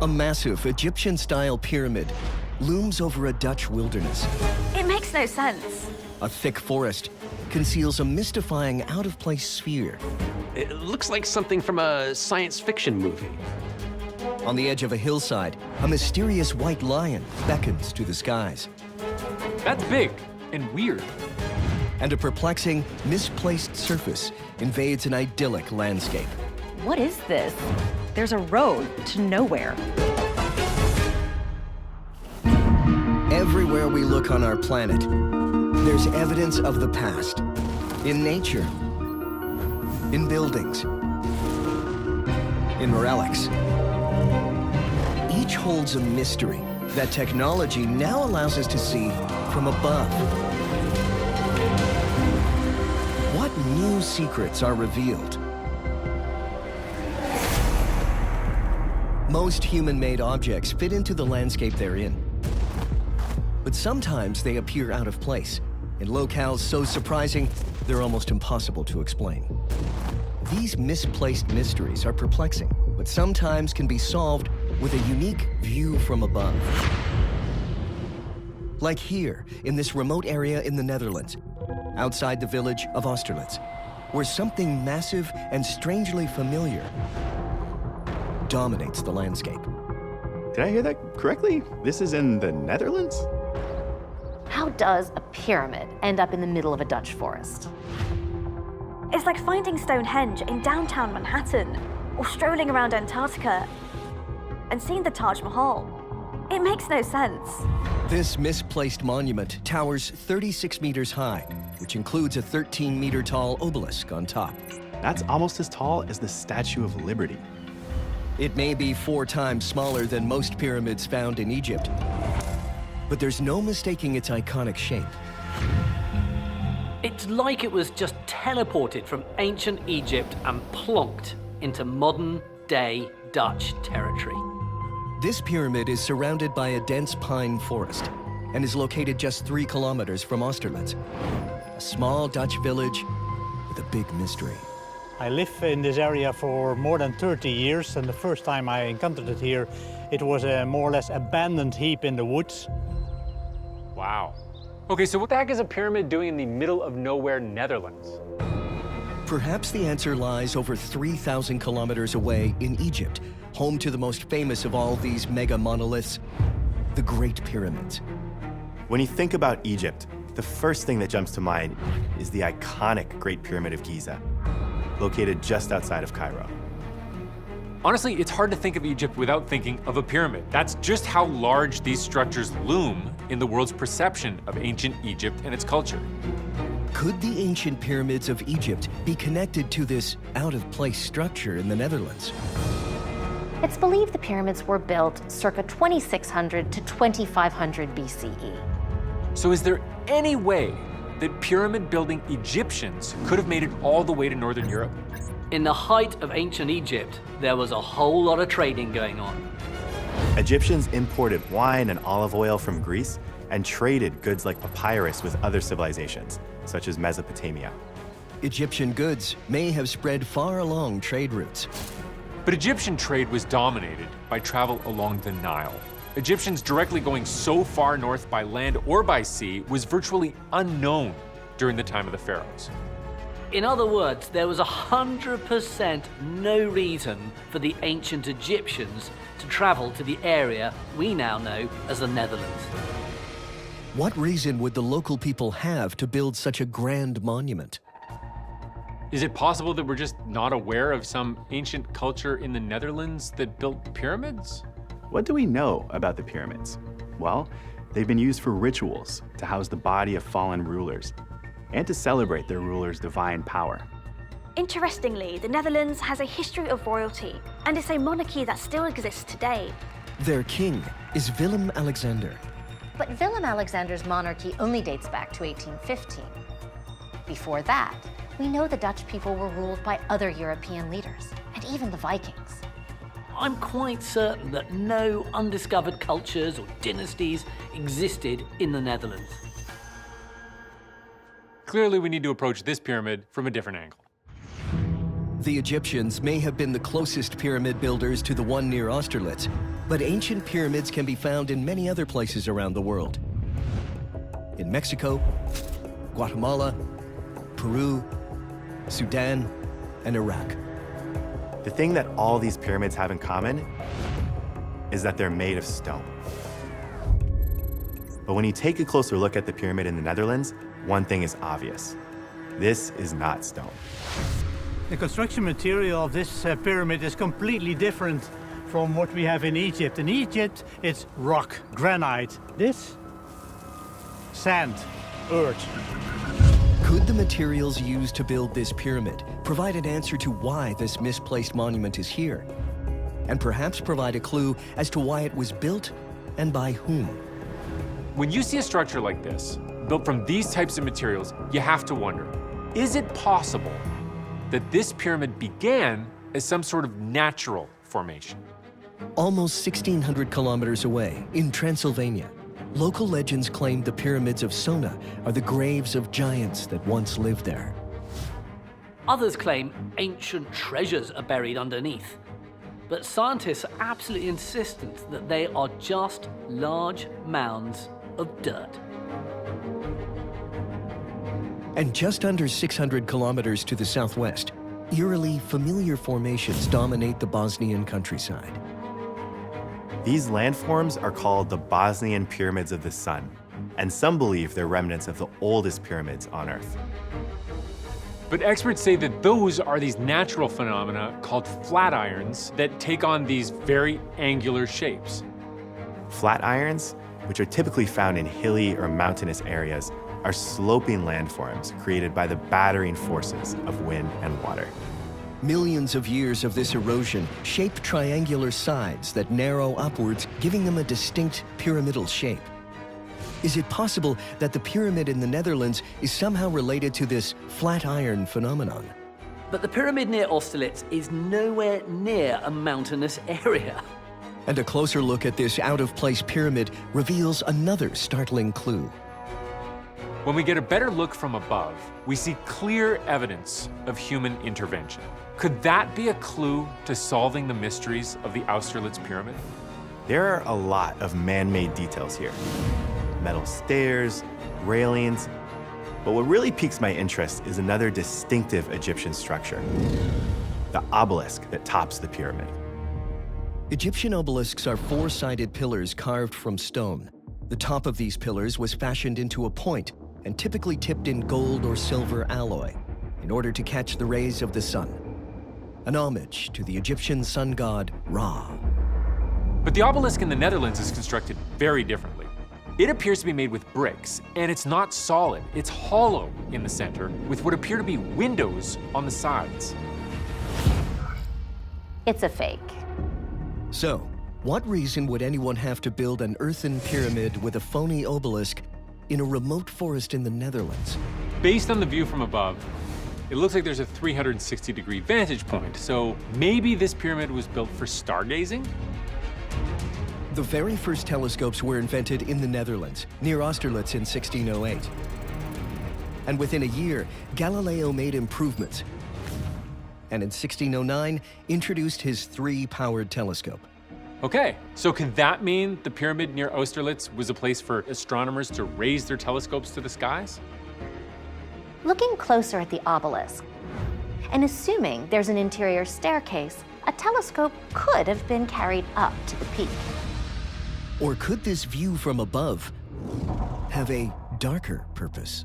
A massive Egyptian-style pyramid looms over a Dutch wilderness. It makes no sense. A thick forest conceals a mystifying out-of-place sphere. It looks like something from a science fiction movie. On the edge of a hillside, a mysterious white lion beckons to the skies. That's big and weird. And a perplexing, misplaced surface invades an idyllic landscape. What is this? There's a road to nowhere. Everywhere we look on our planet, there's evidence of the past. In nature, in buildings, in relics. Each holds a mystery that technology now allows us to see from above. What new secrets are revealed? Most human-made objects fit into the landscape they're in. But sometimes they appear out of place, in locales so surprising, they're almost impossible to explain. These misplaced mysteries are perplexing, but sometimes can be solved with a unique view from above. Like here, in this remote area in the Netherlands, outside the village of Austerlitz, where something massive and strangely familiar dominates the landscape. Did I hear that correctly? This is in the Netherlands? How does a pyramid end up in the middle of a Dutch forest? It's like finding Stonehenge in downtown Manhattan, or strolling around Antarctica and seeing the Taj Mahal. It makes no sense. This misplaced monument towers 36 meters high, which includes a 13-meter-tall obelisk on top. That's almost as tall as the Statue of Liberty. It may be 4 times smaller than most pyramids found in Egypt, but there's no mistaking its iconic shape. It's like it was just teleported from ancient Egypt and plonked into modern-day Dutch territory. This pyramid is surrounded by a dense pine forest and is located just 3 kilometers from Austerlitz, a small Dutch village with a big mystery. I live in this area for more than 30 years, and the first time I encountered it here, it was a more or less abandoned heap in the woods. Wow. Okay, so what the heck is a pyramid doing in the middle of nowhere Netherlands? Perhaps the answer lies over 3,000 kilometers away in Egypt, home to the most famous of all these mega monoliths, the Great Pyramids. When you think about Egypt, the first thing that jumps to mind is the iconic Great Pyramid of Giza, located just outside of Cairo. Honestly, it's hard to think of Egypt without thinking of a pyramid. That's just how large these structures loom in the world's perception of ancient Egypt and its culture. Could the ancient pyramids of Egypt be connected to this out-of-place structure in the Netherlands? It's believed the pyramids were built circa 2600 to 2500 BCE. So is there any way that pyramid-building Egyptians could have made it all the way to Northern Europe? In the height of ancient Egypt, there was a whole lot of trading going on. Egyptians imported wine and olive oil from Greece and traded goods like papyrus with other civilizations, such as Mesopotamia. Egyptian goods may have spread far along trade routes. But Egyptian trade was dominated by travel along the Nile. Egyptians directly going so far north by land or by sea was virtually unknown during the time of the pharaohs. In other words, there was 100% no reason for the ancient Egyptians to travel to the area we now know as the Netherlands. What reason would the local people have to build such a grand monument? Is it possible that we're just not aware of some ancient culture in the Netherlands that built pyramids? What do we know about the pyramids? Well, they've been used for rituals to house the body of fallen rulers and to celebrate their rulers' divine power. Interestingly, the Netherlands has a history of royalty, and it's a monarchy that still exists today. Their king is Willem-Alexander. But Willem-Alexander's monarchy only dates back to 1815. Before that, we know the Dutch people were ruled by other European leaders, and even the Vikings. I'm quite certain that no undiscovered cultures or dynasties existed in the Netherlands. Clearly, we need to approach this pyramid from a different angle. The Egyptians may have been the closest pyramid builders to the one near Austerlitz, but ancient pyramids can be found in many other places around the world. In Mexico, Guatemala, Peru, Sudan, and Iraq. The thing that all these pyramids have in common is that they're made of stone. But when you take a closer look at the pyramid in the Netherlands, one thing is obvious. This is not stone. The construction material of this pyramid is completely different from what we have in Egypt. In Egypt, it's rock, granite. This, sand, earth. Could the materials used to build this pyramid provide an answer to why this misplaced monument is here? And perhaps provide a clue as to why it was built and by whom? When you see a structure like this, built from these types of materials, you have to wonder, is it possible that this pyramid began as some sort of natural formation? Almost 1,600 kilometers away, in Transylvania, local legends claim the pyramids of Sona are the graves of giants that once lived there. Others claim ancient treasures are buried underneath. But scientists are absolutely insistent that they are just large mounds of dirt. And just under 600 kilometers to the southwest, eerily familiar formations dominate the Bosnian countryside. These landforms are called the Bosnian Pyramids of the Sun, and some believe they're remnants of the oldest pyramids on Earth. But experts say that those are these natural phenomena called flat irons that take on these very angular shapes. Flat irons, which are typically found in hilly or mountainous areas, are sloping landforms created by the battering forces of wind and water. Millions of years of this erosion shape triangular sides that narrow upwards, giving them a distinct pyramidal shape. Is it possible that the pyramid in the Netherlands is somehow related to this flat iron phenomenon? But the pyramid near Austerlitz is nowhere near a mountainous area. And a closer look at this out-of-place pyramid reveals another startling clue. When we get a better look from above, we see clear evidence of human intervention. Could that be a clue to solving the mysteries of the Austerlitz pyramid? There are a lot of man-made details here. Metal stairs, railings. But what really piques my interest is another distinctive Egyptian structure, the obelisk that tops the pyramid. Egyptian obelisks are four-sided pillars carved from stone. The top of these pillars was fashioned into a point and typically tipped in gold or silver alloy in order to catch the rays of the sun. An homage to the Egyptian sun god Ra. But the obelisk in the Netherlands is constructed very differently. It appears to be made with bricks, and it's not solid. It's hollow in the center, with what appear to be windows on the sides. It's a fake. So, what reason would anyone have to build an earthen pyramid with a phony obelisk in a remote forest in the Netherlands? Based on the view from above, it looks like there's a 360-degree vantage point, so maybe this pyramid was built for stargazing? The very first telescopes were invented in the Netherlands, near Austerlitz in 1608. And within a year, Galileo made improvements, and in 1609, introduced his three-powered telescope. Okay, so can that mean the pyramid near Austerlitz was a place for astronomers to raise their telescopes to the skies? Looking closer at the obelisk, and assuming there's an interior staircase, a telescope could have been carried up to the peak. Or could this view from above have a darker purpose?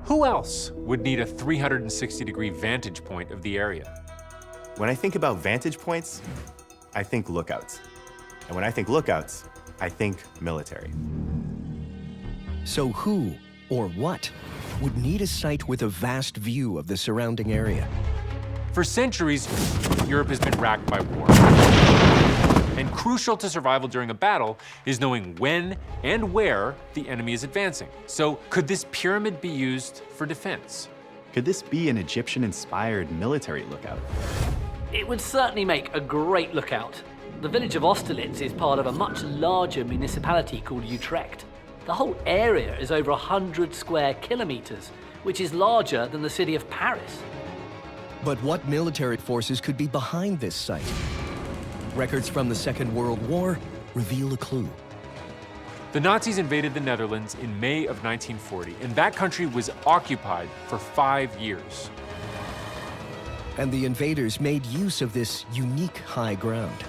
Who else would need a 360-degree vantage point of the area? When I think about vantage points, I think lookouts. And when I think lookouts, I think military. So who or what would need a site with a vast view of the surrounding area? For centuries, Europe has been racked by war. And crucial to survival during a battle is knowing when and where the enemy is advancing. So could this pyramid be used for defense? Could this be an Egyptian-inspired military lookout? It would certainly make a great lookout. The village of Austerlitz is part of a much larger municipality called Utrecht. The whole area is over 100 square kilometers, which is larger than the city of Paris. But what military forces could be behind this site? Records from the Second World War reveal a clue. The Nazis invaded the Netherlands in May of 1940, and that country was occupied for 5 years. And the invaders made use of this unique high ground.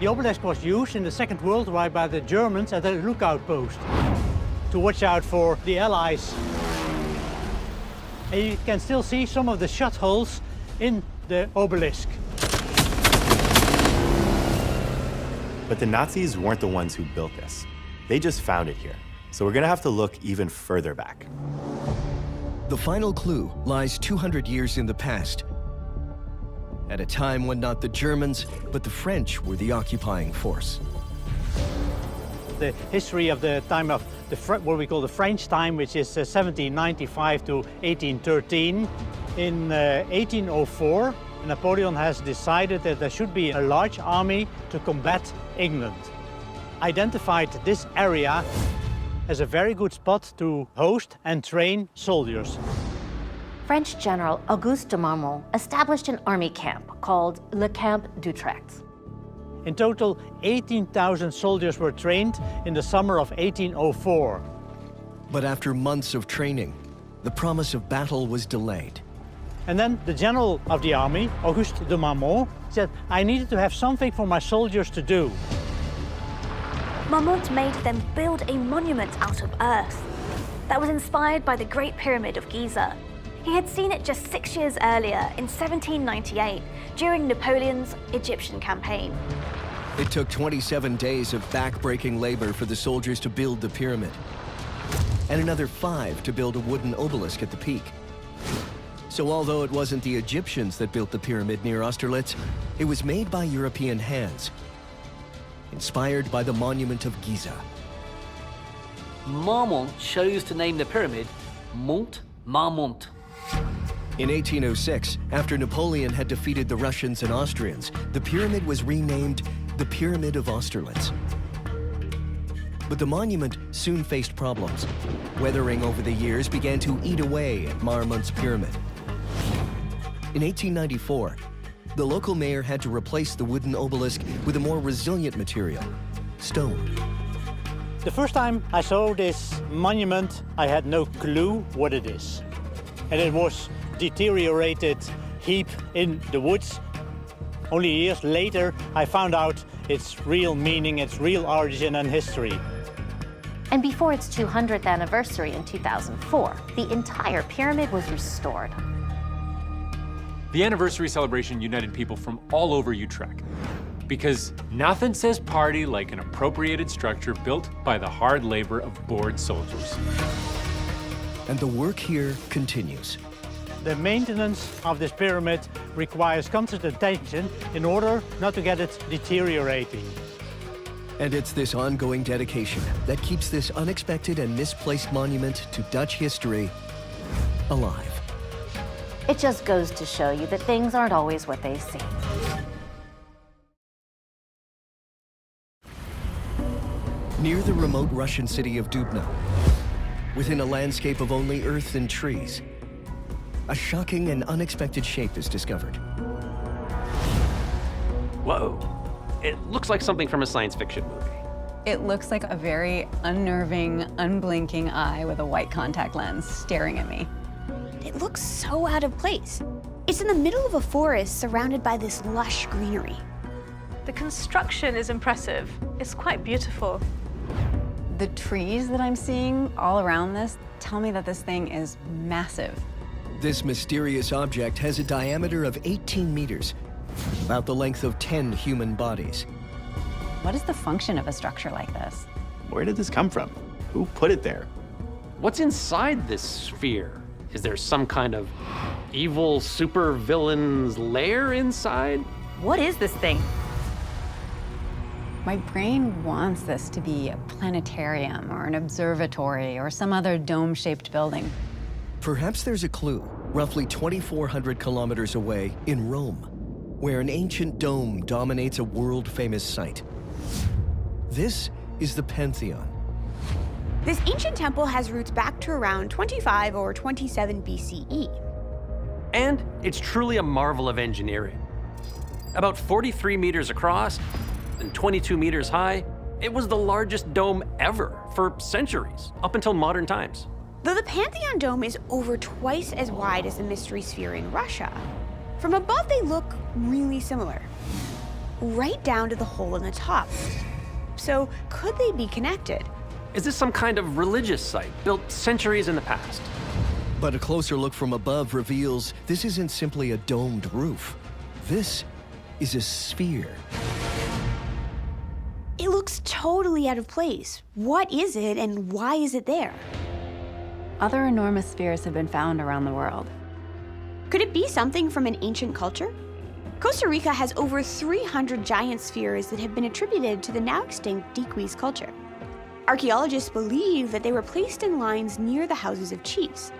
The obelisk was used in the Second World War by the Germans as a lookout post to watch out for the Allies. And you can still see some of the shot holes in the obelisk. But the Nazis weren't the ones who built this. They just found it here. So we're gonna have to look even further back. The final clue lies 200 years in the past, at a time when not the Germans, but the French were the occupying force. The history of the time of what we call the French time, which is 1795 to 1813. In 1804, Napoleon has decided that there should be a large army to combat England. Identified this area as a very good spot to host and train soldiers. French General Auguste de Marmont established an army camp called Le Camp d'Utrecht. In total, 18,000 soldiers were trained in the summer of 1804. But after months of training, the promise of battle was delayed. And then the general of the army, Auguste de Marmont, said, I needed to have something for my soldiers to do. Marmont made them build a monument out of earth that was inspired by the Great Pyramid of Giza. He had seen it just 6 years earlier, in 1798, during Napoleon's Egyptian campaign. It took 27 days of back-breaking labor for the soldiers to build the pyramid, and another 5 to build a wooden obelisk at the peak. So although it wasn't the Egyptians that built the pyramid near Austerlitz, it was made by European hands, inspired by the monument of Giza. Marmont chose to name the pyramid Mont Marmont. In 1806, after Napoleon had defeated the Russians and Austrians, the pyramid was renamed the Pyramid of Austerlitz. But the monument soon faced problems. Weathering over the years began to eat away at Marmont's pyramid. In 1894, the local mayor had to replace the wooden obelisk with a more resilient material, stone. The first time I saw this monument, I had no clue what it is. And it was deteriorated heap in the woods. Only years later, I found out its real meaning, its real origin and history. And before its 200th anniversary in 2004, the entire pyramid was restored. The anniversary celebration united people from all over Utrecht, because nothing says party like an appropriated structure built by the hard labor of bored soldiers. And the work here continues. The maintenance of this pyramid requires constant attention in order not to get it deteriorating. And it's this ongoing dedication that keeps this unexpected and misplaced monument to Dutch history alive. It just goes to show you that things aren't always what they seem. Near the remote Russian city of Dubno, within a landscape of only earth and trees, a shocking and unexpected shape is discovered. Whoa. It looks like something from a science fiction movie. It looks like a very unnerving, unblinking eye with a white contact lens staring at me. It looks so out of place. It's in the middle of a forest surrounded by this lush greenery. The construction is impressive. It's quite beautiful. The trees that I'm seeing all around this tell me that this thing is massive. This mysterious object has a diameter of 18 meters, about the length of 10 human bodies. What is the function of a structure like this? Where did this come from? Who put it there? What's inside this sphere? Is there some kind of evil supervillain's lair inside? What is this thing? My brain wants this to be a planetarium or an observatory or some other dome-shaped building. Perhaps there's a clue, roughly 2,400 kilometers away in Rome, where an ancient dome dominates a world-famous site. This is the Pantheon. This ancient temple has roots back to around 25 or 27 BCE. And it's truly a marvel of engineering. About 43 meters across and 22 meters high, it was the largest dome ever for centuries, up until modern times. Though the Pantheon Dome is over twice as wide as the Mystery Sphere in Russia, from above they look really similar, right down to the hole in the top. So could they be connected? Is this some kind of religious site built centuries in the past? But a closer look from above reveals this isn't simply a domed roof. This is a sphere. It looks totally out of place. What is it and why is it there? Other enormous spheres have been found around the world. Could it be something from an ancient culture? Costa Rica has over 300 giant spheres that have been attributed to the now extinct Diquis culture. Archaeologists believe that they were placed in lines near the houses of chiefs.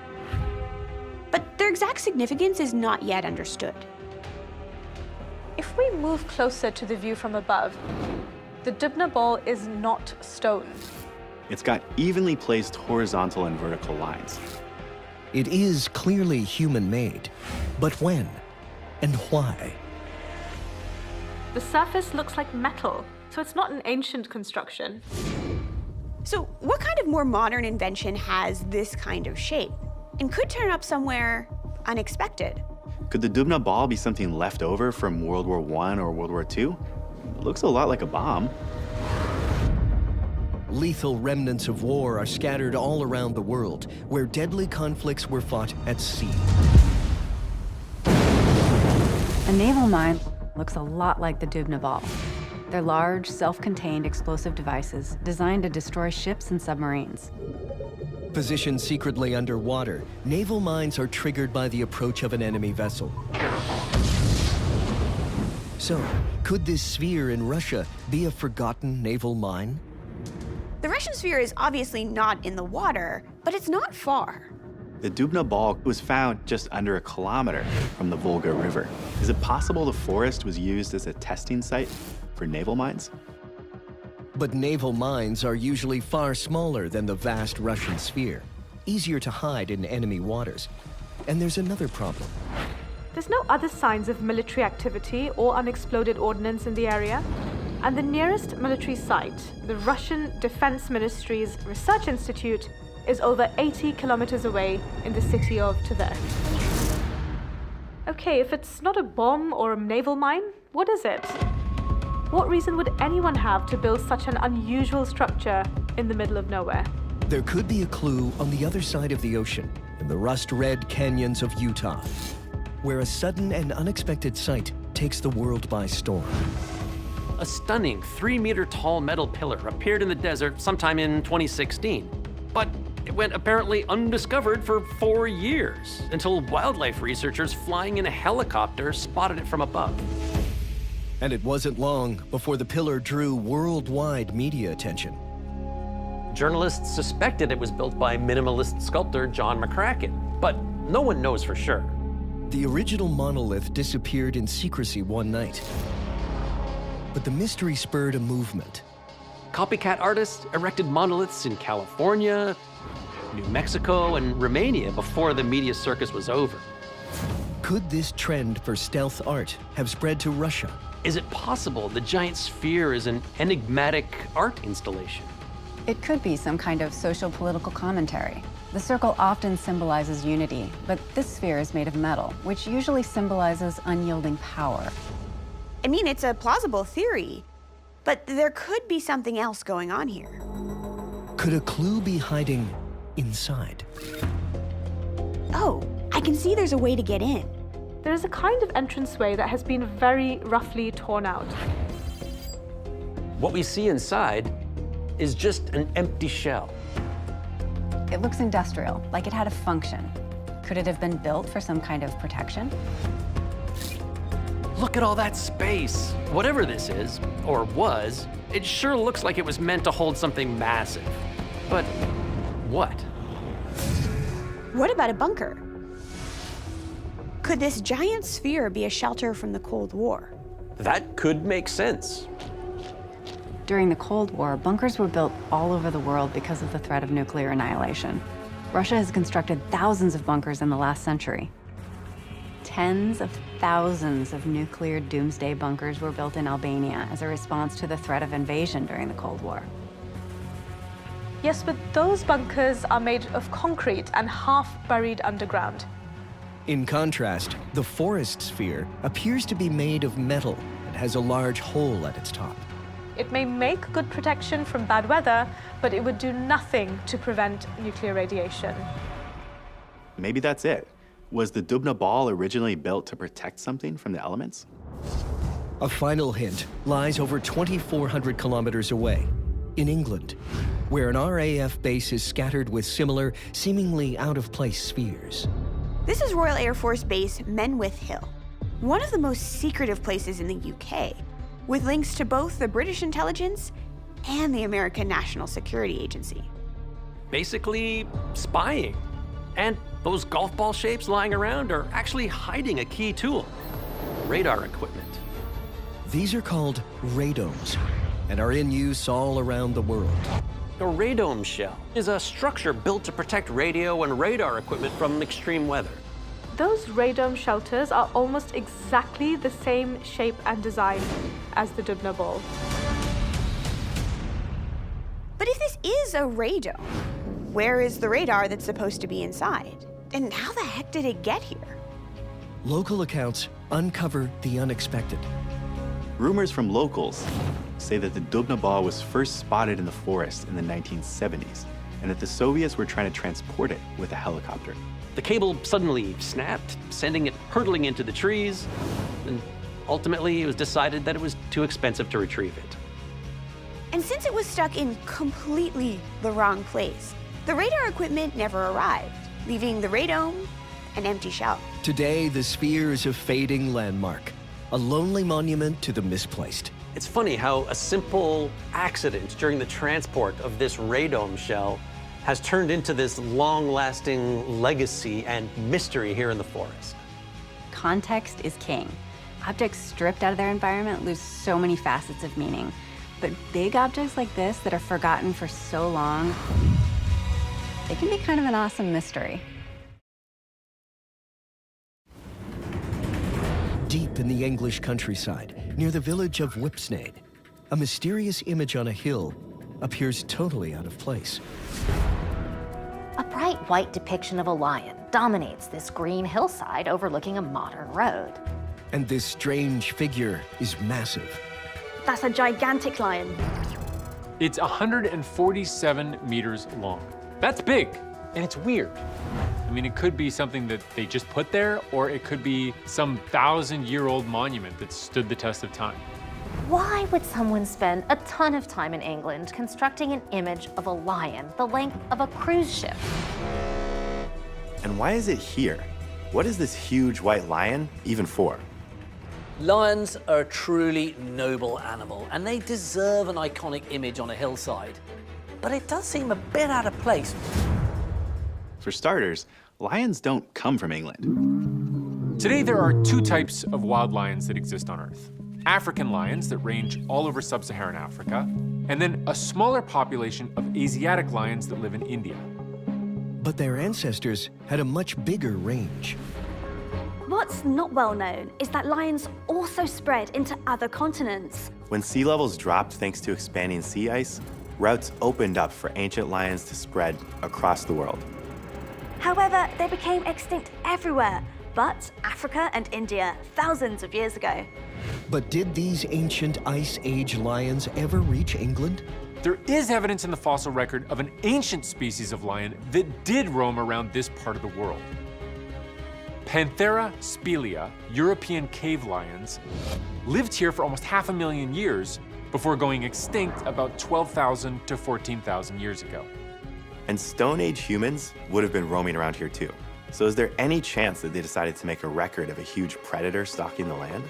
But their exact significance is not yet understood. If we move closer to the view from above, the Dubna ball is not stone. It's got evenly placed horizontal and vertical lines. It is clearly human-made. But when and why? The surface looks like metal, so it's not an ancient construction. So what kind of more modern invention has this kind of shape and could turn up somewhere unexpected? Could the Dubna ball be something left over from World War I or World War II? It looks a lot like a bomb. Lethal remnants of war are scattered all around the world, where deadly conflicts were fought at sea. A naval mine looks a lot like the Dubna ball. They're large, self-contained explosive devices designed to destroy ships and submarines. Positioned secretly underwater, naval mines are triggered by the approach of an enemy vessel. So, could this sphere in Russia be a forgotten naval mine? The Russian sphere is obviously not in the water, but it's not far. The Dubna ball was found just under a kilometer from the Volga River. Is it possible the forest was used as a testing site for naval mines? But naval mines are usually far smaller than the vast Russian sphere, easier to hide in enemy waters. And there's another problem. There's no other signs of military activity or unexploded ordnance in the area. And the nearest military site, the Russian Defense Ministry's Research Institute, is over 80 kilometers away in the city of Tver. Okay, if it's not a bomb or a naval mine, what is it? What reason would anyone have to build such an unusual structure in the middle of nowhere? There could be a clue on the other side of the ocean, in the rust-red canyons of Utah, where a sudden and unexpected sight takes the world by storm. A stunning 3-meter-tall metal pillar appeared in the desert sometime in 2016, but it went apparently undiscovered for 4 years until wildlife researchers flying in a helicopter spotted it from above. And it wasn't long before the pillar drew worldwide media attention. Journalists suspected it was built by minimalist sculptor John McCracken, but no one knows for sure. The original monolith disappeared in secrecy one night. But the mystery spurred a movement. Copycat artists erected monoliths in California, New Mexico, and Romania before the media circus was over. Could this trend for stealth art have spread to Russia? Is it possible the giant sphere is an enigmatic art installation? It could be some kind of social-political commentary. The circle often symbolizes unity, but this sphere is made of metal, which usually symbolizes unyielding power. I mean, it's a plausible theory, but there could be something else going on here. Could a clue be hiding inside? Oh, I can see there's a way to get in. There is a kind of entranceway that has been very roughly torn out. What we see inside is just an empty shell. It looks industrial, like it had a function. Could it have been built for some kind of protection? Look at all that space. Whatever this is, or was, it sure looks like it was meant to hold something massive. But what? What about a bunker? Could this giant sphere be a shelter from the Cold War? That could make sense. During the Cold War, bunkers were built all over the world because of the threat of nuclear annihilation. Russia has constructed thousands of bunkers in the last century. Tens of thousands of nuclear doomsday bunkers were built in Albania as a response to the threat of invasion during the Cold War. Yes, but those bunkers are made of concrete and half buried underground. In contrast, the forest sphere appears to be made of metal and has a large hole at its top. It may make good protection from bad weather, but it would do nothing to prevent nuclear radiation. Maybe that's it. Was the Dubna ball originally built to protect something from the elements? A final hint lies over 2,400 kilometers away, in England, where an RAF base is scattered with similar, seemingly out-of-place spheres. This is Royal Air Force Base Menwith Hill, one of the most secretive places in the UK, with links to both the British intelligence and the American National Security Agency. Basically, spying. And those golf ball shapes lying around are actually hiding a key tool, radar equipment. These are called radomes and are in use all around the world. A radome shell is a structure built to protect radio and radar equipment from extreme weather. Those radome shelters are almost exactly the same shape and design as the Dubna ball. But if this is a radome, where is the radar that's supposed to be inside? And how the heck did it get here? Local accounts uncover the unexpected. Rumors from locals say that the Dubna ball was first spotted in the forest in the 1970s, and that the Soviets were trying to transport it with a helicopter. The cable suddenly snapped, sending it hurtling into the trees, and ultimately it was decided that it was too expensive to retrieve it. And since it was stuck in completely the wrong place, the radar equipment never arrived, leaving the radome an empty shell. Today, the sphere is a fading landmark, a lonely monument to the misplaced. It's funny how a simple accident during the transport of this radome shell has turned into this long-lasting legacy and mystery here in the forest. Context is king. Objects stripped out of their environment lose so many facets of meaning. But big objects like this that are forgotten for so long, they can be kind of an awesome mystery. Deep in the English countryside, near the village of Whipsnade, a mysterious image on a hill appears totally out of place. A bright white depiction of a lion dominates this green hillside overlooking a modern road. And this strange figure is massive. That's a gigantic lion. It's 147 meters long. That's big, and it's weird. I mean, it could be something that they just put there, or it could be some 1,000-year-old monument that stood the test of time. Why would someone spend a ton of time in England constructing an image of a lion the length of a cruise ship? And why is it here? What is this huge white lion even for? Lions are a truly noble animal, and they deserve an iconic image on a hillside. But it does seem a bit out of place. For starters, lions don't come from England. Today, there are two types of wild lions that exist on Earth. African lions that range all over sub-Saharan Africa, and then a smaller population of Asiatic lions that live in India. But their ancestors had a much bigger range. What's not well known is that lions also spread into other continents. When sea levels dropped thanks to expanding sea ice, routes opened up for ancient lions to spread across the world. However, they became extinct everywhere, but Africa and India thousands of years ago. But did these ancient Ice Age lions ever reach England? There is evidence in the fossil record of an ancient species of lion that did roam around this part of the world. Panthera spelea, European cave lions, lived here for almost 500,000 years before going extinct about 12,000 to 14,000 years ago. And Stone Age humans would have been roaming around here too. So is there any chance that they decided to make a record of a huge predator stalking the land?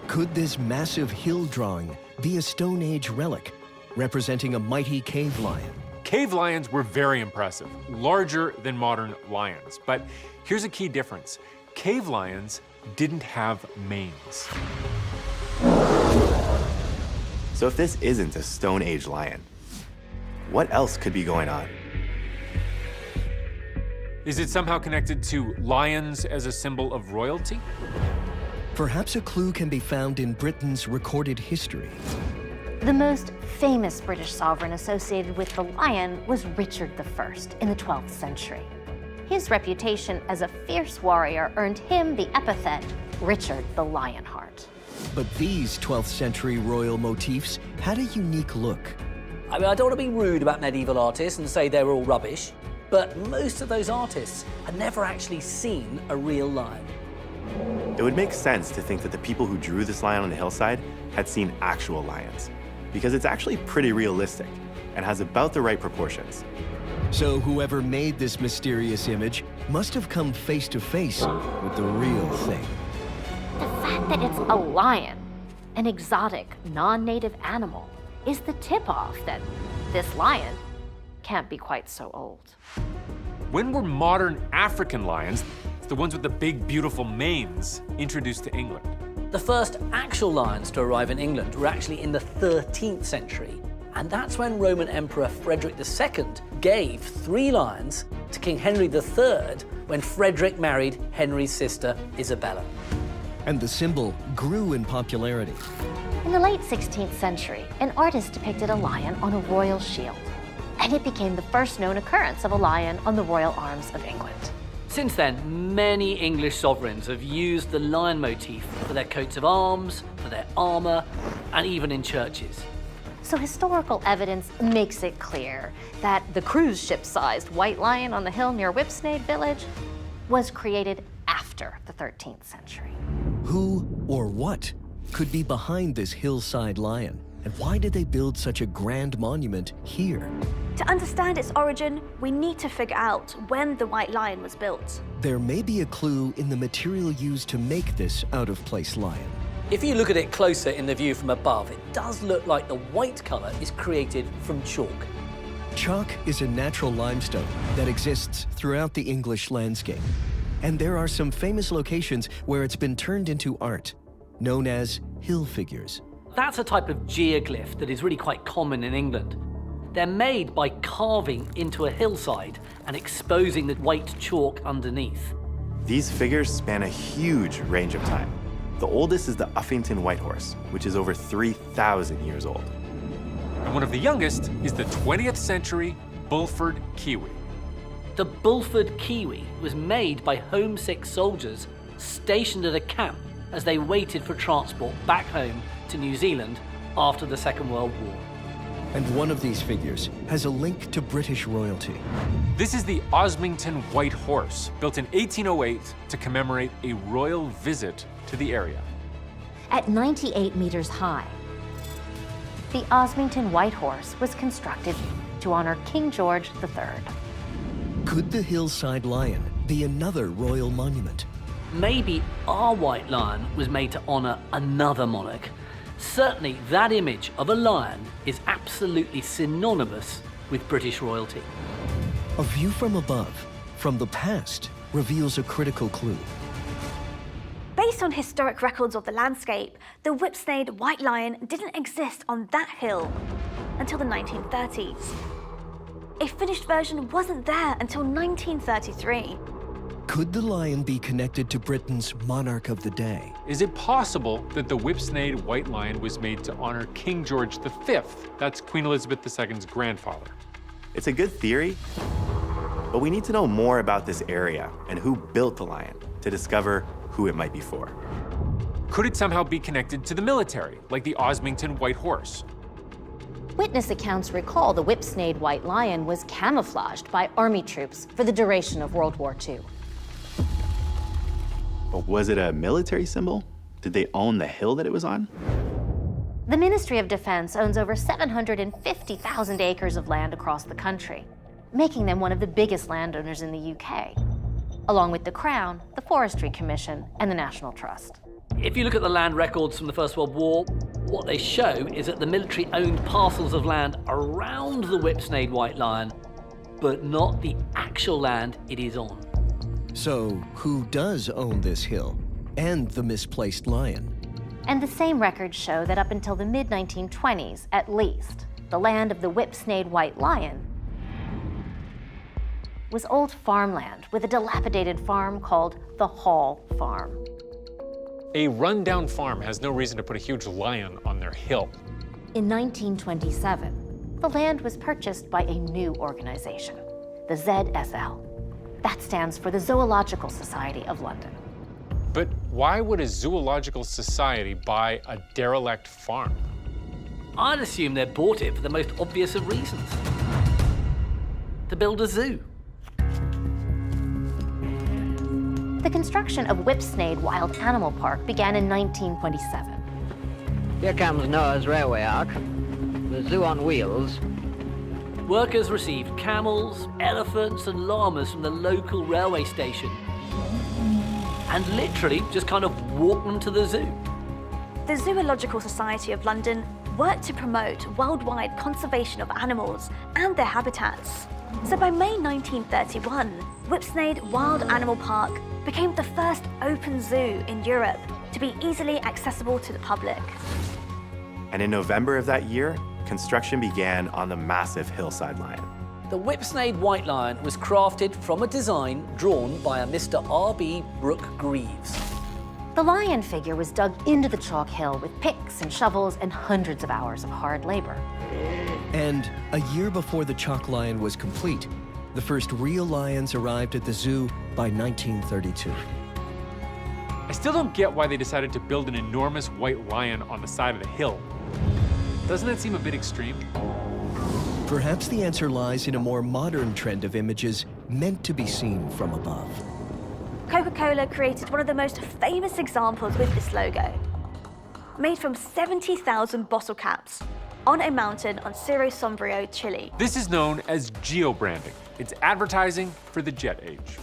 Could this massive hill drawing be a Stone Age relic, representing a mighty cave lion? Cave lions were very impressive, larger than modern lions. But here's a key difference. Cave lions didn't have manes. So if this isn't a Stone Age lion, what else could be going on? Is it somehow connected to lions as a symbol of royalty? Perhaps a clue can be found in Britain's recorded history. The most famous British sovereign associated with the lion was Richard I in the 12th century. His reputation as a fierce warrior earned him the epithet Richard the Lionheart. But these 12th century royal motifs had a unique look. I mean, I don't want to be rude about medieval artists and say they're all rubbish, but most of those artists had never actually seen a real lion. It would make sense to think that the people who drew this lion on the hillside had seen actual lions, because it's actually pretty realistic and has about the right proportions. So whoever made this mysterious image must have come face to face with the real thing. The fact that it's a lion, an exotic, non-native animal, is the tip-off that this lion can't be quite so old. When were modern African lions, the ones with the big, beautiful manes, introduced to England? The first actual lions to arrive in England were actually in the 13th century, and that's when Roman Emperor Frederick II gave 3 lions to King Henry III when Frederick married Henry's sister Isabella. And the symbol grew in popularity. In the late 16th century, an artist depicted a lion on a royal shield, and it became the first known occurrence of a lion on the royal arms of England. Since then, many English sovereigns have used the lion motif for their coats of arms, for their armor, and even in churches. So historical evidence makes it clear that the cruise ship-sized white lion on the hill near Whipsnade village was created after the 13th century. Who or what could be behind this hillside lion? And why did they build such a grand monument here? To understand its origin, we need to figure out when the White Lion was built. There may be a clue in the material used to make this out-of-place lion. If you look at it closer in the view from above, it does look like the white color is created from chalk. Chalk is a natural limestone that exists throughout the English landscape. And there are some famous locations where it's been turned into art, known as hill figures. That's a type of geoglyph that is really quite common in England. They're made by carving into a hillside and exposing the white chalk underneath. These figures span a huge range of time. The oldest is the Uffington White Horse, which is over 3,000 years old. And one of the youngest is the 20th century Bulford Kiwi. The Bulford Kiwi was made by homesick soldiers stationed at a camp as they waited for transport back home to New Zealand after the Second World War. And one of these figures has a link to British royalty. This is the Osmington White Horse, built in 1808 to commemorate a royal visit to the area. At 98 meters high, the Osmington White Horse was constructed to honor King George III. Could the hillside lion be another royal monument? Maybe our white lion was made to honor another monarch. Certainly, that image of a lion is absolutely synonymous with British royalty. A view from above, from the past, reveals a critical clue. Based on historic records of the landscape, the Whipsnade White Lion didn't exist on that hill until the 1930s. A finished version wasn't there until 1933. Could the lion be connected to Britain's monarch of the day? Is it possible that the Whipsnade White Lion was made to honor King George V? That's Queen Elizabeth II's grandfather. It's a good theory, but we need to know more about this area and who built the lion to discover who it might be for. Could it somehow be connected to the military, like the Osmington White Horse? Witness accounts recall the Whipsnade White Lion was camouflaged by army troops for the duration of World War II. But was it a military symbol? Did they own the hill that it was on? The Ministry of Defense owns over 750,000 acres of land across the country, making them one of the biggest landowners in the UK, along with the Crown, the Forestry Commission, and the National Trust. If you look at the land records from the First World War, what they show is that the military owned parcels of land around the Whipsnade White Lion, but not the actual land it is on. So, who does own this hill and the misplaced lion? And the same records show that up until the mid-1920s, at least, the land of the Whipsnade White Lion was old farmland with a dilapidated farm called the Hall Farm. A rundown farm has no reason to put a huge lion on their hill. In 1927, the land was purchased by a new organization, the ZSL. That stands for the Zoological Society of London. But why would a zoological society buy a derelict farm? I'd assume they bought it for the most obvious of reasons. To build a zoo. The construction of Whipsnade Wild Animal Park began in 1927. Here comes Noah's railway ark, the zoo on wheels. Workers received camels, elephants, and llamas from the local railway station. And literally just kind of walked them to the zoo. The Zoological Society of London worked to promote worldwide conservation of animals and their habitats. So by May 1931, Whipsnade Wild Animal Park became the first open zoo in Europe to be easily accessible to the public. And in November of that year, construction began on the massive hillside lion. The Whipsnade White Lion was crafted from a design drawn by a Mr. R.B. Brooke Greaves. The lion figure was dug into the chalk hill with picks and shovels and hundreds of hours of hard labor. And a year before the chalk lion was complete, the first real lions arrived at the zoo by 1932. I still don't get why they decided to build an enormous white lion on the side of the hill. Doesn't that seem a bit extreme? Perhaps the answer lies in a more modern trend of images meant to be seen from above. Coca-Cola created one of the most famous examples with this logo. Made from 70,000 bottle caps on a mountain on Cerro Sombrio, Chile. This is known as geo-branding. It's advertising for the jet age.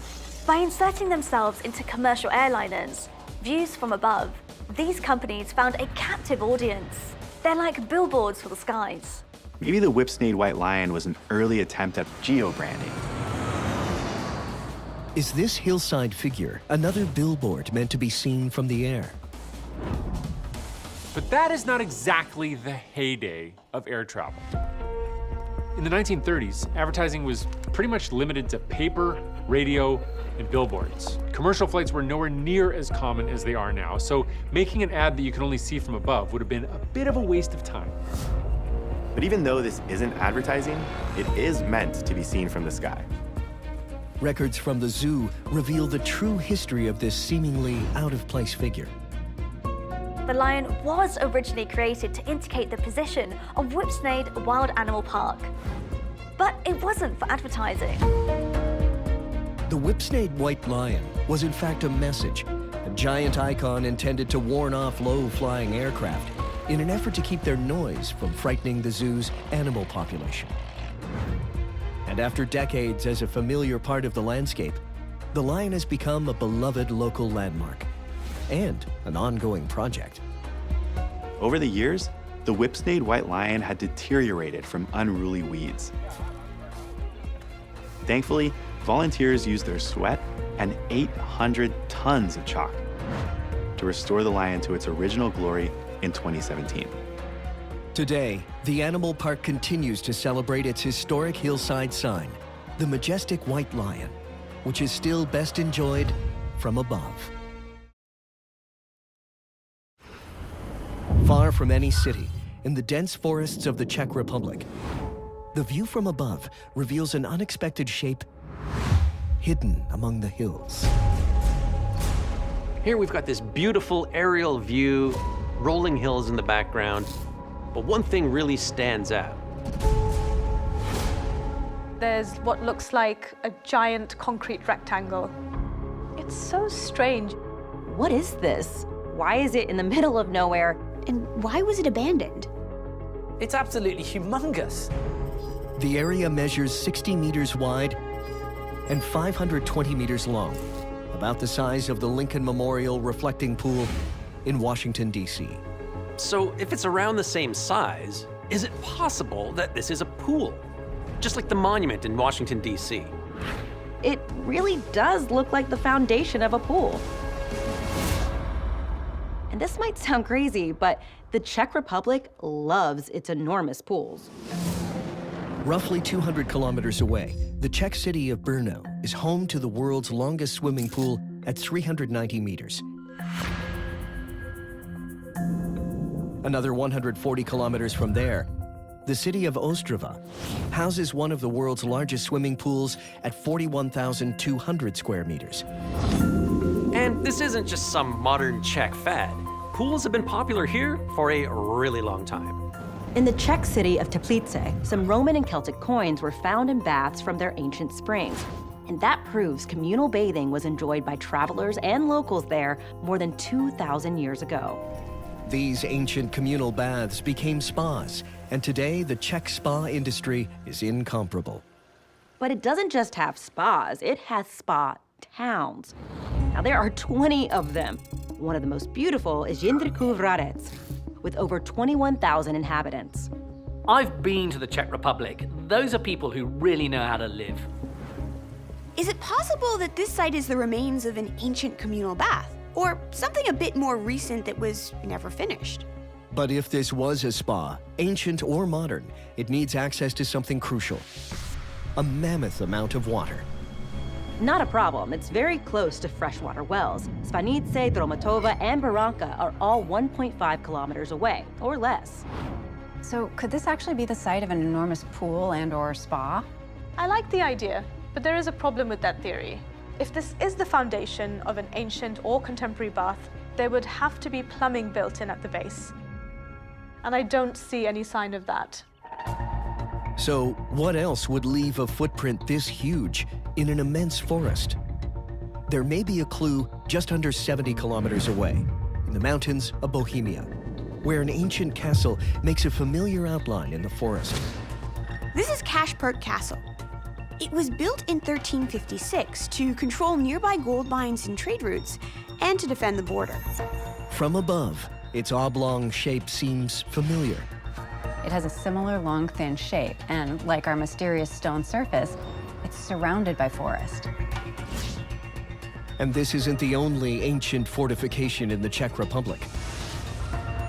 By inserting themselves into commercial airliners, views from above, these companies found a captive audience. They're like billboards for the skies. Maybe the Whipsnade White Lion was an early attempt at geo-branding. Is this hillside figure another billboard meant to be seen from the air? But that is not exactly the heyday of air travel. In the 1930s, advertising was pretty much limited to paper, radio, and billboards. Commercial flights were nowhere near as common as they are now, so making an ad that you can only see from above would have been a bit of a waste of time. But even though this isn't advertising, it is meant to be seen from the sky. Records from the zoo reveal the true history of this seemingly out-of-place figure. The lion was originally created to indicate the position of Whipsnade Wild Animal Park. But it wasn't for advertising. The Whipsnade White Lion was in fact a message, a giant icon intended to warn off low-flying aircraft in an effort to keep their noise from frightening the zoo's animal population. And after decades as a familiar part of the landscape, the lion has become a beloved local landmark and an ongoing project. Over the years, the Whipsnade White Lion had deteriorated from unruly weeds. Thankfully, volunteers used their sweat and 800 tons of chalk to restore the lion to its original glory in 2017. Today, the animal park continues to celebrate its historic hillside sign, the majestic white lion, which is still best enjoyed from above. Far from any city, in the dense forests of the Czech Republic, the view from above reveals an unexpected shape hidden among the hills. Here we've got this beautiful aerial view, rolling hills in the background, but one thing really stands out. There's what looks like a giant concrete rectangle. It's so strange. What is this? Why is it in the middle of nowhere? And why was it abandoned? It's absolutely humongous. The area measures 60 meters wide and 520 meters long, about the size of the Lincoln Memorial reflecting pool in Washington, D.C. So if it's around the same size, is it possible that this is a pool? Just like the monument in Washington, D.C. It really does look like the foundation of a pool. And this might sound crazy, but the Czech Republic loves its enormous pools. Roughly 200 kilometers away, the Czech city of Brno is home to the world's longest swimming pool at 390 meters. Another 140 kilometers from there, the city of Ostrava houses one of the world's largest swimming pools at 41,200 square meters. And this isn't just some modern Czech fad. Pools have been popular here for a really long time. In the Czech city of Teplice, some Roman and Celtic coins were found in baths from their ancient springs. And that proves communal bathing was enjoyed by travelers and locals there more than 2,000 years ago. These ancient communal baths became spas, and today the Czech spa industry is incomparable. But it doesn't just have spas, it has spa towns. Now there are 20 of them. One of the most beautiful is Jindřichův Hradec, with over 21,000 inhabitants. I've been to the Czech Republic. Those are people who really know how to live. Is it possible that this site is the remains of an ancient communal bath? Or something a bit more recent that was never finished? But if this was a spa, ancient or modern, it needs access to something crucial: a mammoth amount of water. Not a problem, it's very close to freshwater wells. Spanice, Dromatova, and Baranka are all 1.5 kilometers away, or less. So could this actually be the site of an enormous pool and/or spa? I like the idea, but there is a problem with that theory. If this is the foundation of an ancient or contemporary bath, there would have to be plumbing built in at the base. And I don't see any sign of that. So what else would leave a footprint this huge in an immense forest? There may be a clue just under 70 kilometers away, in the mountains of Bohemia, where an ancient castle makes a familiar outline in the forest. This is Cashperk Castle. It was built in 1356 to control nearby gold mines and trade routes, and to defend the border. From above, its oblong shape seems familiar. It has a similar long, thin shape, and like our mysterious stone surface, it's surrounded by forest. And this isn't the only ancient fortification in the Czech Republic.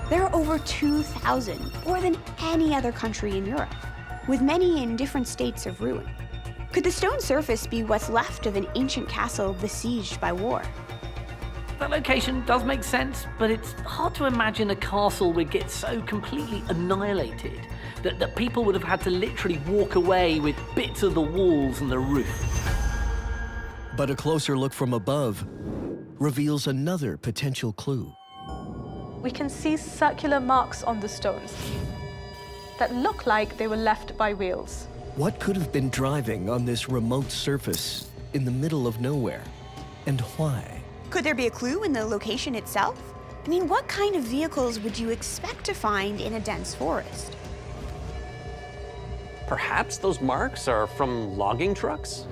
There are over 2,000, more than any other country in Europe, with many in different states of ruin. Could the stone surface be what's left of an ancient castle besieged by war? That location does make sense, but it's hard to imagine a castle would get so completely annihilated that people would have had to literally walk away with bits of the walls and the roof. But a closer look from above reveals another potential clue. We can see circular marks on the stones that look like they were left by wheels. What could have been driving on this remote surface in the middle of nowhere, and why? Could there be a clue in the location itself? I mean, what kind of vehicles would you expect to find in a dense forest? Perhaps those marks are from logging trucks?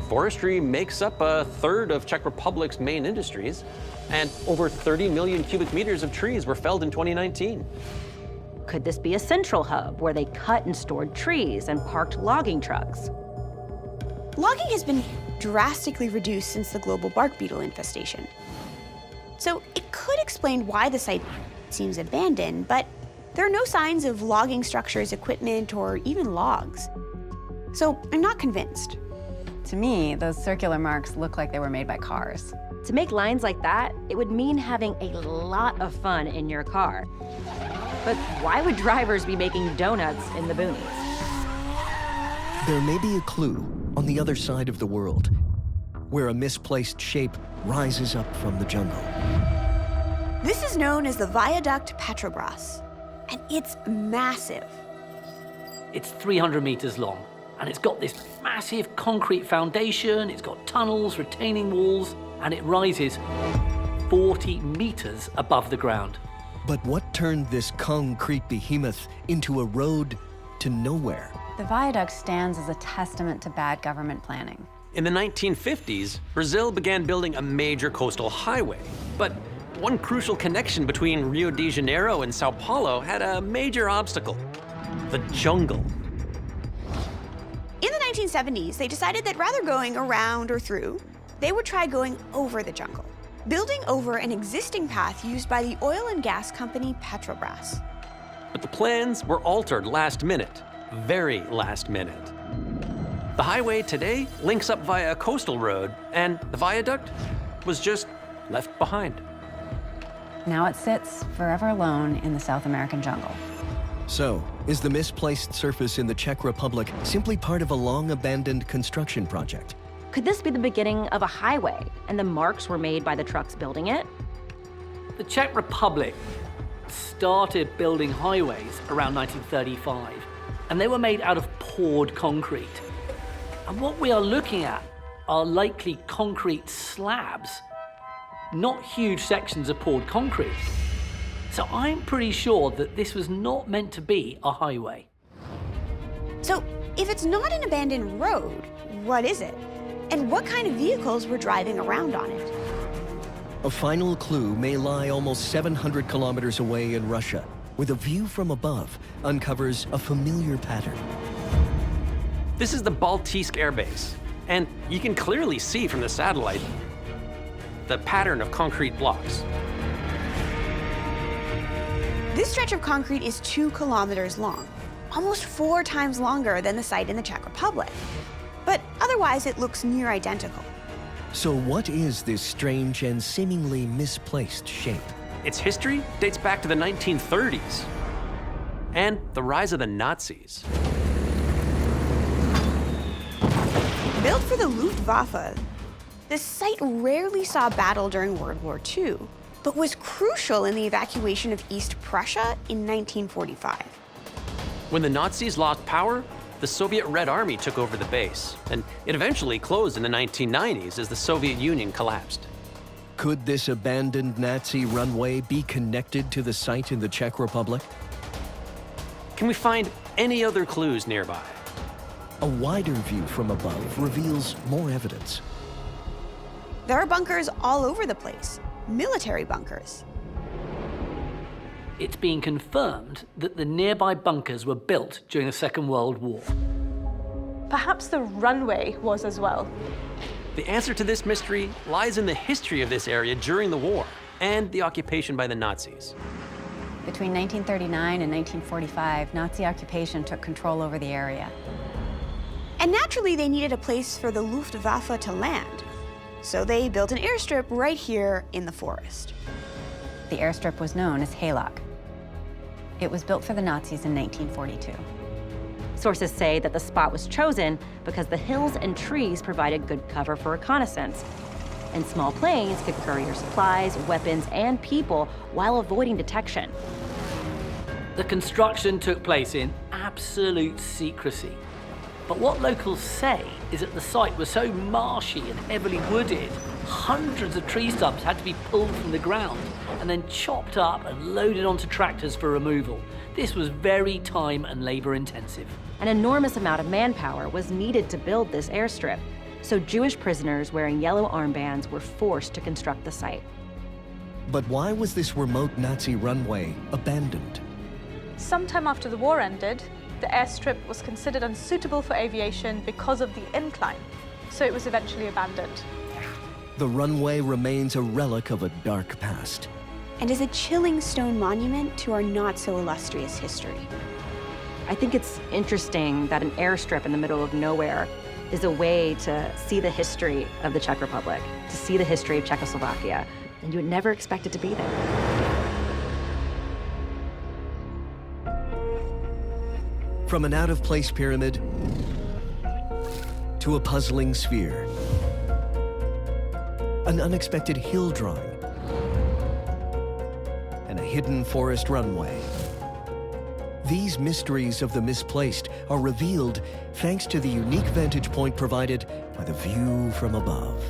Forestry makes up a third of Czech Republic's main industries, and over 30 million cubic meters of trees were felled in 2019. Could this be a central hub where they cut and stored trees and parked logging trucks? Logging has been drastically reduced since the global bark beetle infestation. So it could explain why the site seems abandoned, but there are no signs of logging structures, equipment, or even logs. So I'm not convinced. To me, those circular marks look like they were made by cars. To make lines like that, it would mean having a lot of fun in your car. But why would drivers be making donuts in the boonies? There may be a clue on the other side of the world, where a misplaced shape rises up from the jungle. This is known as the Viaduct Petrobras, and it's massive. It's 300 meters long, and it's got this massive concrete foundation, it's got tunnels, retaining walls, and it rises 40 meters above the ground. But what turned this concrete behemoth into a road to nowhere? The viaduct stands as a testament to bad government planning. In the 1950s, Brazil began building a major coastal highway. But one crucial connection between Rio de Janeiro and Sao Paulo had a major obstacle: the jungle. In the 1970s, they decided that rather going around or through, they would try going over the jungle, building over an existing path used by the oil and gas company Petrobras. But the plans were altered last minute. very last minute. The highway today links up via a coastal road, and the viaduct was just left behind. Now it sits forever alone in the South American jungle. So, is the misplaced surface in the Czech Republic simply part of a long-abandoned construction project? Could this be the beginning of a highway, and the marks were made by the trucks building it? The Czech Republic started building highways around 1935, and they were made out of poured concrete. And what we are looking at are likely concrete slabs, not huge sections of poured concrete. So I'm pretty sure that this was not meant to be a highway. So, if it's not an abandoned road, what is it? And what kind of vehicles were driving around on it? A final clue may lie almost 700 kilometers away in Russia, where the view from above uncovers a familiar pattern. This is the Baltijsk Air Base, and you can clearly see from the satellite the pattern of concrete blocks. This stretch of concrete is 2 kilometers long, almost 4 times longer than the site in the Czech Republic. But otherwise, it looks near identical. So what is this strange and seemingly misplaced shape? Its history dates back to the 1930s and the rise of the Nazis. Built for the Luftwaffe, this site rarely saw battle during World War II, but was crucial in the evacuation of East Prussia in 1945. When the Nazis lost power, the Soviet Red Army took over the base, and it eventually closed in the 1990s as the Soviet Union collapsed. Could this abandoned Nazi runway be connected to the site in the Czech Republic? Can we find any other clues nearby? A wider view from above reveals more evidence. There are bunkers all over the place, military bunkers. It's been confirmed that the nearby bunkers were built during the Second World War. Perhaps the runway was as well. The answer to this mystery lies in the history of this area during the war and the occupation by the Nazis. Between 1939 and 1945, Nazi occupation took control over the area. And naturally, they needed a place for the Luftwaffe to land. So they built an airstrip right here in the forest. The airstrip was known as Haylock. It was built for the Nazis in 1942. Sources say that the spot was chosen because the hills and trees provided good cover for reconnaissance, and small planes could courier supplies, weapons, and people while avoiding detection. The construction took place in absolute secrecy. But what locals say is that the site was so marshy and heavily wooded, hundreds of tree stumps had to be pulled from the ground and then chopped up and loaded onto tractors for removal. This was very time and labor intensive. An enormous amount of manpower was needed to build this airstrip, so Jewish prisoners wearing yellow armbands were forced to construct the site. But why was this remote Nazi runway abandoned? Sometime after the war ended, the airstrip was considered unsuitable for aviation because of the incline, so it was eventually abandoned. The runway remains a relic of a dark past. And is a chilling stone monument to our not-so-illustrious history. I think it's interesting that an airstrip in the middle of nowhere is a way to see the history of the Czech Republic, to see the history of Czechoslovakia, and you would never expect it to be there. From an out-of-place pyramid to a puzzling sphere, an unexpected hill drawing, and a hidden forest runway. These mysteries of the misplaced are revealed thanks to the unique vantage point provided by the view from above.